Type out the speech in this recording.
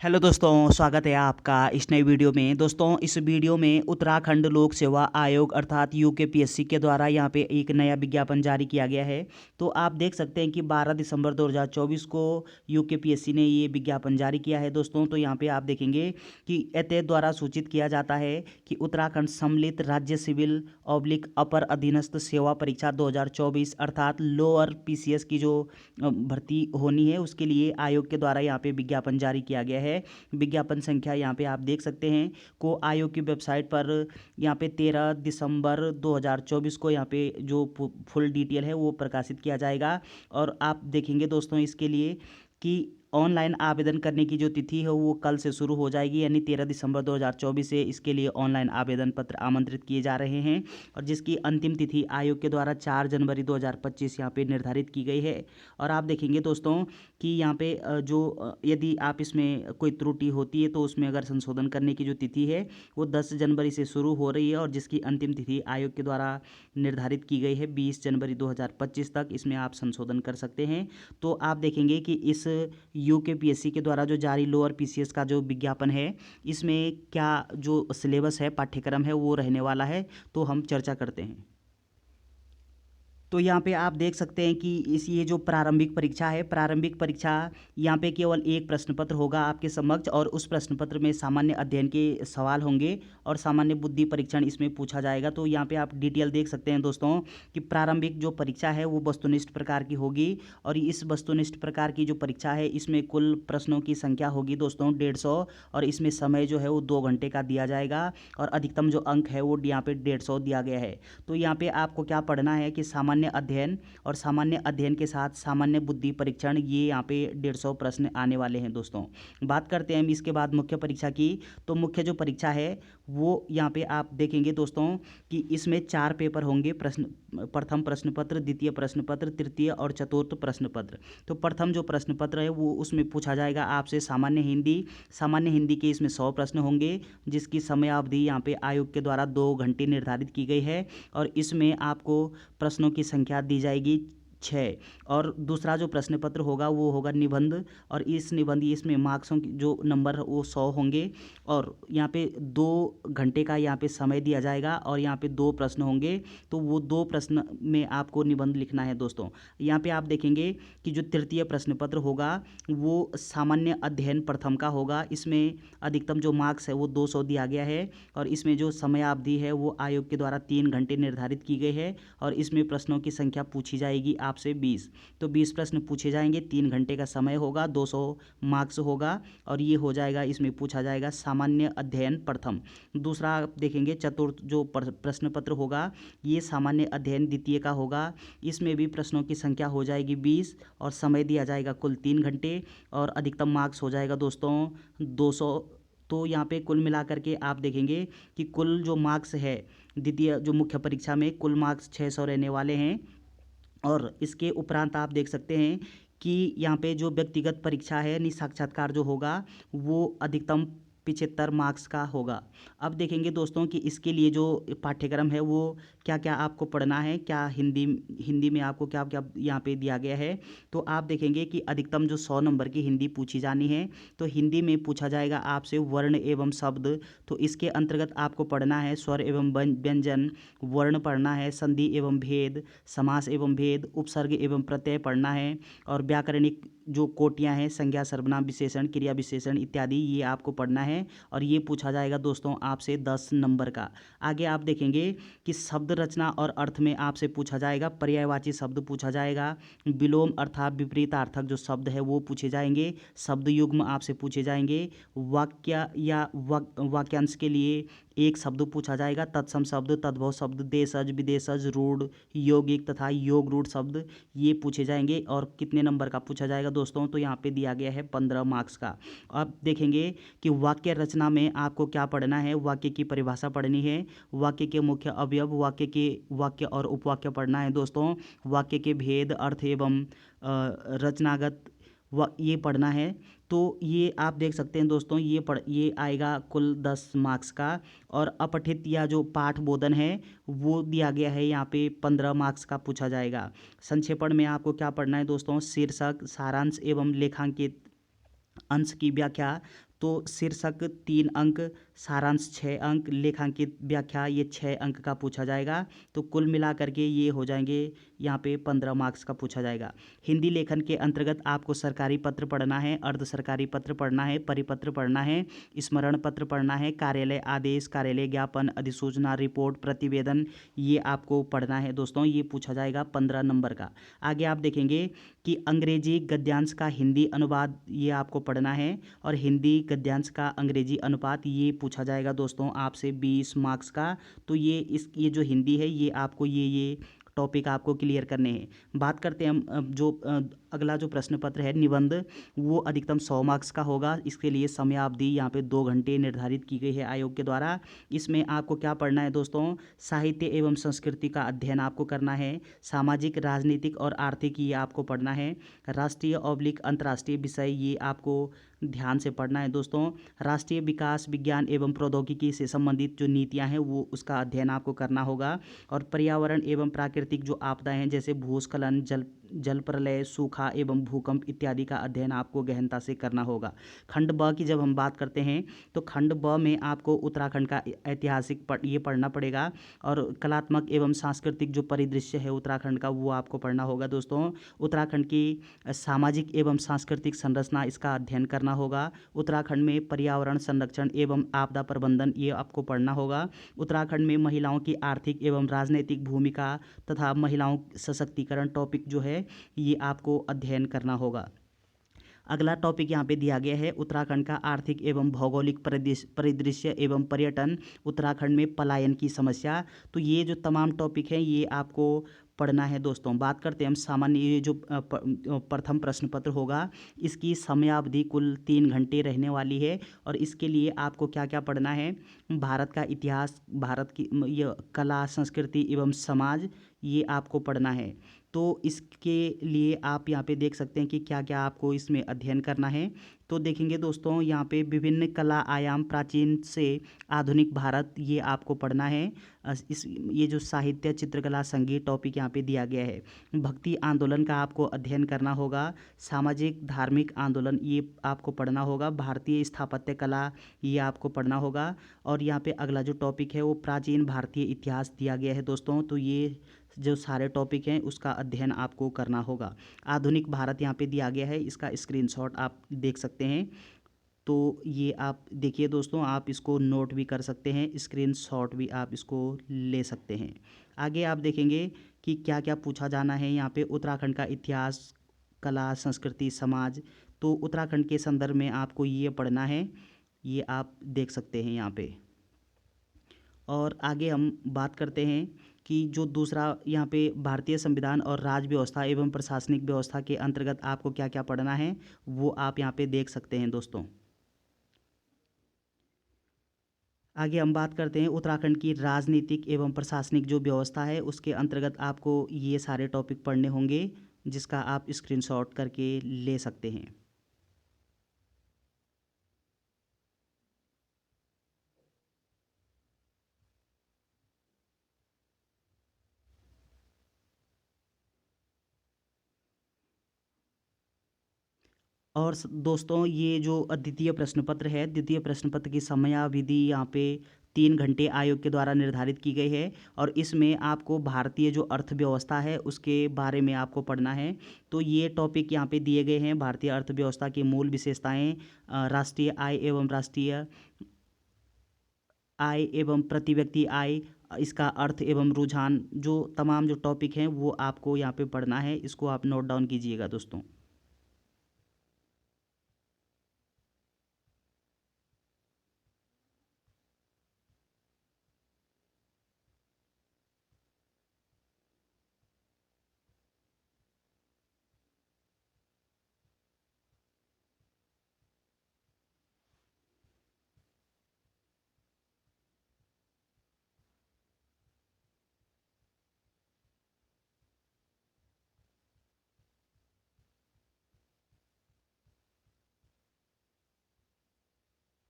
Hello दोस्तों, स्वागत है आपका इस नई वीडियो में। दोस्तों, इस वीडियो में उत्तराखंड लोक सेवा आयोग अर्थात यूकेपीएससी के द्वारा यहाँ पे एक नया विज्ञापन जारी किया गया है। तो आप देख सकते हैं कि 12 दिसंबर 2024 को यूकेपीएससी ने ये विज्ञापन जारी किया है। दोस्तों, तो यहाँ पे आप देखेंगे कि एते द्वारा सूचित किया जाता है कि उत्तराखंड सम्मिलित राज्य सिविल अपर अधीनस्थ सेवा परीक्षा 2024 अर्थात लोअर पीसीएस की जो भर्ती होनी है उसके लिए आयोग के द्वारा यहाँ पे विज्ञापन जारी किया गया है। विज्ञापन संख्या यहाँ पे आप देख सकते हैं को आयोग की वेबसाइट पर यहाँ पे 13 दिसंबर 2024 को यहाँ पे जो फुल डिटेल है वो प्रकाशित किया जाएगा। और आप देखेंगे दोस्तों इसके लिए कि ऑनलाइन आवेदन करने की जो तिथि है वो कल से शुरू हो जाएगी, यानी 13 दिसंबर 2024 से इसके लिए ऑनलाइन आवेदन पत्र आमंत्रित किए जा रहे हैं। और जिसकी अंतिम तिथि आयोग के द्वारा 4 जनवरी 2025 यहाँ पे निर्धारित की गई है। और आप देखेंगे दोस्तों कि यहाँ पे यदि आप इसमें कोई त्रुटि होती है तो उसमें अगर संशोधन करने की जो तिथि है वो 10 जनवरी से शुरू हो रही है और जिसकी अंतिम तिथि आयोग के द्वारा निर्धारित की गई है 20 जनवरी 2025 तक। इसमें आप संशोधन कर सकते हैं। तो आप देखेंगे कि इस यूकेपीएससी के द्वारा जो जारी लोअर पीसीएस का जो विज्ञापन है इसमें क्या जो सिलेबस है, पाठ्यक्रम है, वो रहने वाला है, तो हम चर्चा करते हैं। तो यहाँ पे आप देख सकते हैं कि ये जो प्रारंभिक परीक्षा है, प्रारंभिक परीक्षा यहाँ पे केवल एक प्रश्न पत्र होगा आपके समक्ष और उस प्रश्न पत्र में सामान्य अध्ययन के सवाल होंगे और सामान्य बुद्धि परीक्षण इसमें पूछा जाएगा। तो यहाँ पे आप डिटेल देख सकते हैं दोस्तों कि प्रारंभिक जो परीक्षा है वो वस्तुनिष्ठ प्रकार की होगी और इस वस्तुनिष्ठ प्रकार की जो परीक्षा है इसमें कुल प्रश्नों की संख्या होगी दोस्तों 150 और इसमें समय जो है वो 2 घंटे का दिया जाएगा और अधिकतम जो अंक है वो यहाँ पे 150 दिया गया है। तो यहाँ पे आपको क्या पढ़ना है कि सामान्य अध्ययन और सामान्य अध्ययन के साथ सामान्य बुद्धि परीक्षण, ये यहाँ पे 150 प्रश्न आने वाले हैं दोस्तों। बात करते हैं हम इसके बाद मुख्य परीक्षा की। तो मुख्य जो परीक्षा है वो यहाँ पे आप देखेंगे दोस्तों कि इसमें 4 पेपर होंगे। प्रथम प्रश्न पत्र, द्वितीय प्रश्न पत्र, तृतीय और चतुर्थ प्रश्न पत्र। तो प्रथम जो प्रश्न पत्र है वो उसमें पूछा जाएगा आपसे सामान्य हिंदी। सामान्य हिंदी के इसमें 100 प्रश्न होंगे जिसकी समयावधि यहाँ पे आयोग के द्वारा 2 घंटे निर्धारित की गई है और इसमें आपको प्रश्नों की संख्या दी जाएगी 6। और दूसरा जो प्रश्न पत्र होगा वो होगा निबंध और इस निबंध इसमें मार्क्सों की जो नंबर वो 100 होंगे और यहाँ पे 2 घंटे का यहाँ पे समय दिया जाएगा और यहाँ पे 2 प्रश्न होंगे। तो वो 2 प्रश्न में आपको निबंध लिखना है दोस्तों। यहाँ पे आप देखेंगे कि जो तृतीय प्रश्न पत्र होगा वो सामान्य अध्ययन प्रथम का होगा। इसमें अधिकतम जो मार्क्स है वो 200 दिया गया है और इसमें जो समयावधि है वो आयोग के द्वारा 3 घंटे निर्धारित की गई है और इसमें प्रश्नों की संख्या पूछी जाएगी आपसे 20। तो 20 प्रश्न पूछे जाएंगे, 3 घंटे का समय होगा, 200 मार्क्स होगा और ये हो जाएगा। इसमें पूछा जाएगा सामान्य अध्ययन प्रथम। दूसरा आप देखेंगे चतुर्थ जो प्रश्न पत्र होगा ये सामान्य अध्ययन द्वितीय का होगा। इसमें भी प्रश्नों की संख्या हो जाएगी 20 और समय दिया जाएगा कुल 3 घंटे और अधिकतम मार्क्स हो जाएगा दोस्तों 200। तो यहाँ पे कुल मिलाकर के आप देखेंगे कि कुल जो मार्क्स है द्वितीय जो मुख्य परीक्षा में कुल मार्क्स 600 रहने वाले हैं। और इसके उपरांत आप देख सकते हैं कि यहाँ पे जो व्यक्तिगत परीक्षा है यानी साक्षात्कार जो होगा वो अधिकतम 75 मार्क्स का होगा। अब देखेंगे दोस्तों कि इसके लिए जो पाठ्यक्रम है वो क्या क्या आपको पढ़ना है, क्या हिंदी में आपको क्या क्या यहाँ पे दिया गया है। तो आप देखेंगे कि अधिकतम जो 100 नंबर की हिंदी पूछी जानी है तो हिंदी में पूछा जाएगा आपसे वर्ण एवं शब्द। तो इसके अंतर्गत आपको पढ़ना है स्वर एवं व्यंजन, वर्ण पढ़ना है, संधि एवं भेद, समास एवं भेद, उपसर्ग एवं प्रत्यय पढ़ना है और व्याकरणिक जो कोटियां हैं संज्ञा, सर्वनाम, विशेषण, क्रिया विशेषण इत्यादि ये आपको पढ़ना है और ये पूछा जाएगा दोस्तों आपसे 10 नंबर का। आगे आप देखेंगे कि शब्द रचना और अर्थ में आपसे पूछा जाएगा पर्यायवाची शब्द पूछा जाएगा, विलोम अर्थात विपरीतार्थक जो शब्द है वो पूछे जाएंगे, शब्द युग्म आपसे पूछे जाएंगे, वाक्य या वाक्यांश के लिए एक शब्द पूछा जाएगा, तत्सम शब्द, तद्भव शब्द, देशज, विदेशज, रूढ़, यौगिक तथा योग रूढ़ शब्द ये पूछे जाएंगे। और कितने नंबर का पूछा जाएगा दोस्तों, तो यहाँ पे दिया गया है 15 मार्क्स का। अब देखेंगे कि वाक्य रचना में आपको क्या पढ़ना है, वाक्य की परिभाषा पढ़नी है, वाक्य के मुख्य अवयव, वाक्य और उपवाक्य पढ़ना है दोस्तों, वाक्य के भेद, अर्थ एवं रचनागत ये पढ़ना है। तो ये आप देख सकते हैं दोस्तों ये आएगा कुल 10 मार्क्स का। और अपठित या जो पाठ बोधन है वो दिया गया है यहाँ पे 15 मार्क्स का पूछा जाएगा। संक्षेपण में आपको क्या पढ़ना है दोस्तों, शीर्षक, सारांश एवं लेखांकित अंश की व्याख्या, तो शीर्षक 3 अंक, सारांश 6 अंक, लेखांकित व्याख्या ये 6 अंक का पूछा जाएगा। तो कुल मिलाकर के ये हो जाएंगे यहाँ पे 15 मार्क्स का पूछा जाएगा। हिंदी लेखन के अंतर्गत आपको सरकारी पत्र पढ़ना है, अर्ध सरकारी पत्र पढ़ना है, परिपत्र पढ़ना है, स्मरण पत्र पढ़ना है, कार्यालय आदेश, कार्यालय ज्ञापन, अधिसूचना, रिपोर्ट, प्रतिवेदन, ये आपको पढ़ना है दोस्तों। ये पूछा जाएगा 15 नंबर का। आगे आप देखेंगे कि अंग्रेजी गद्यांश का हिंदी अनुवाद ये आपको पढ़ना है, और हिंदी गद्यांश का अंग्रेजी अनुपात ये पूछा जाएगा दोस्तों आपसे 20 मार्क्स का। तो ये जो हिंदी है ये आपको ये टॉपिक आपको क्लियर करने हैं। बात करते हैं हम अगला जो प्रश्न पत्र है निबंध, वो अधिकतम 100 मार्क्स का होगा। इसके लिए समयावधि यहाँ पे 2 घंटे निर्धारित की गई है आयोग के द्वारा। इसमें आपको क्या पढ़ना है दोस्तों, साहित्य एवं संस्कृति का अध्ययन आपको करना है, सामाजिक, राजनीतिक और आर्थिक ये आपको पढ़ना है, राष्ट्रीय/अंतर्राष्ट्रीय विषय ये आपको ध्यान से पढ़ना है दोस्तों, राष्ट्रीय विकास, विज्ञान एवं प्रौद्योगिकी से संबंधित जो नीतियां हैं वो उसका अध्ययन आपको करना होगा, और पर्यावरण एवं प्राकृतिक जो आपदाएं हैं जैसे भूस्खलन, जल प्रलय, सूखा एवं भूकंप इत्यादि का अध्ययन आपको गहनता से करना होगा। खंड ब की जब हम बात करते हैं तो खंड ब में आपको उत्तराखंड का ऐतिहासिक ये पढ़ना पड़ेगा, और कलात्मक एवं सांस्कृतिक जो परिदृश्य है उत्तराखंड का वो आपको पढ़ना होगा दोस्तों। उत्तराखंड की सामाजिक एवं सांस्कृतिक संरचना, इसका अध्ययन करना होगा। उत्तराखंड में पर्यावरण संरक्षण एवं आपदा प्रबंधन ये आपको पढ़ना होगा। उत्तराखंड में महिलाओं की आर्थिक एवं राजनीतिक भूमिका तथा महिलाओं सशक्तिकरण टॉपिक जो है ये आपको अध्ययन करना होगा। अगला टॉपिक यहाँ पे दिया गया है उत्तराखंड का आर्थिक एवं भौगोलिक परिदृश्य एवं पर्यटन, उत्तराखंड में पलायन की समस्या। तो ये जो तमाम टॉपिक हैं ये आपको पढ़ना है दोस्तों। बात करते हैं हम सामान्य, ये जो प्रथम प्रश्न पत्र होगा इसकी समयावधि कुल 3 घंटे रहने वाली है, और इसके लिए आपको क्या क्या पढ़ना है, भारत का इतिहास, भारत की ये कला, संस्कृति एवं समाज ये आपको पढ़ना है। तो इसके लिए आप यहाँ पे देख सकते हैं कि क्या क्या आपको इसमें अध्ययन करना है। तो देखेंगे दोस्तों यहाँ पे विभिन्न कला आयाम, प्राचीन से आधुनिक भारत ये आपको पढ़ना है। ये जो साहित्य, चित्रकला, संगीत टॉपिक यहाँ पे दिया गया है। भक्ति आंदोलन का आपको अध्ययन करना होगा, सामाजिक धार्मिक आंदोलन ये आपको पढ़ना होगा, भारतीय स्थापत्य कला ये आपको पढ़ना होगा, और यहाँ पे अगला जो टॉपिक है वो प्राचीन भारतीय इतिहास दिया गया है दोस्तों। तो ये जो सारे टॉपिक हैं उसका अध्ययन आपको करना होगा। आधुनिक भारत यहाँ पे दिया गया है, इसका स्क्रीनशॉट आप देख सकते हैं। तो ये आप देखिए दोस्तों, आप इसको नोट भी कर सकते हैं, स्क्रीनशॉट भी आप इसको ले सकते हैं। आगे आप देखेंगे कि क्या क्या पूछा जाना है यहाँ पे, उत्तराखंड का इतिहास, कला, संस्कृति, समाज। तो उत्तराखंड के संदर्भ में आपको ये पढ़ना है, ये आप देख सकते हैं यहाँ पे। और आगे हम बात करते हैं कि जो दूसरा यहाँ पे भारतीय संविधान और राज्य व्यवस्था एवं प्रशासनिक व्यवस्था के अंतर्गत आपको क्या क्या पढ़ना है वो आप यहाँ पे देख सकते हैं दोस्तों। आगे हम बात करते हैं उत्तराखंड की राजनीतिक एवं प्रशासनिक जो व्यवस्था है उसके अंतर्गत आपको ये सारे टॉपिक पढ़ने होंगे, जिसका आप स्क्रीनशॉट करके ले सकते हैं। और दोस्तों ये जो द्वितीय प्रश्न पत्र है, द्वितीय प्रश्न पत्र की समयावधि यहाँ पे 3 घंटे आयोग के द्वारा निर्धारित की गई है, और इसमें आपको भारतीय जो अर्थव्यवस्था है उसके बारे में आपको पढ़ना है। तो ये टॉपिक यहाँ पे दिए गए हैं, भारतीय अर्थव्यवस्था की मूल विशेषताएं, राष्ट्रीय आय एवं प्रति व्यक्ति आय, इसका अर्थ एवं रुझान, जो तमाम जो टॉपिक हैं वो आपको यहाँ पे पढ़ना है। इसको आप नोट डाउन कीजिएगा दोस्तों।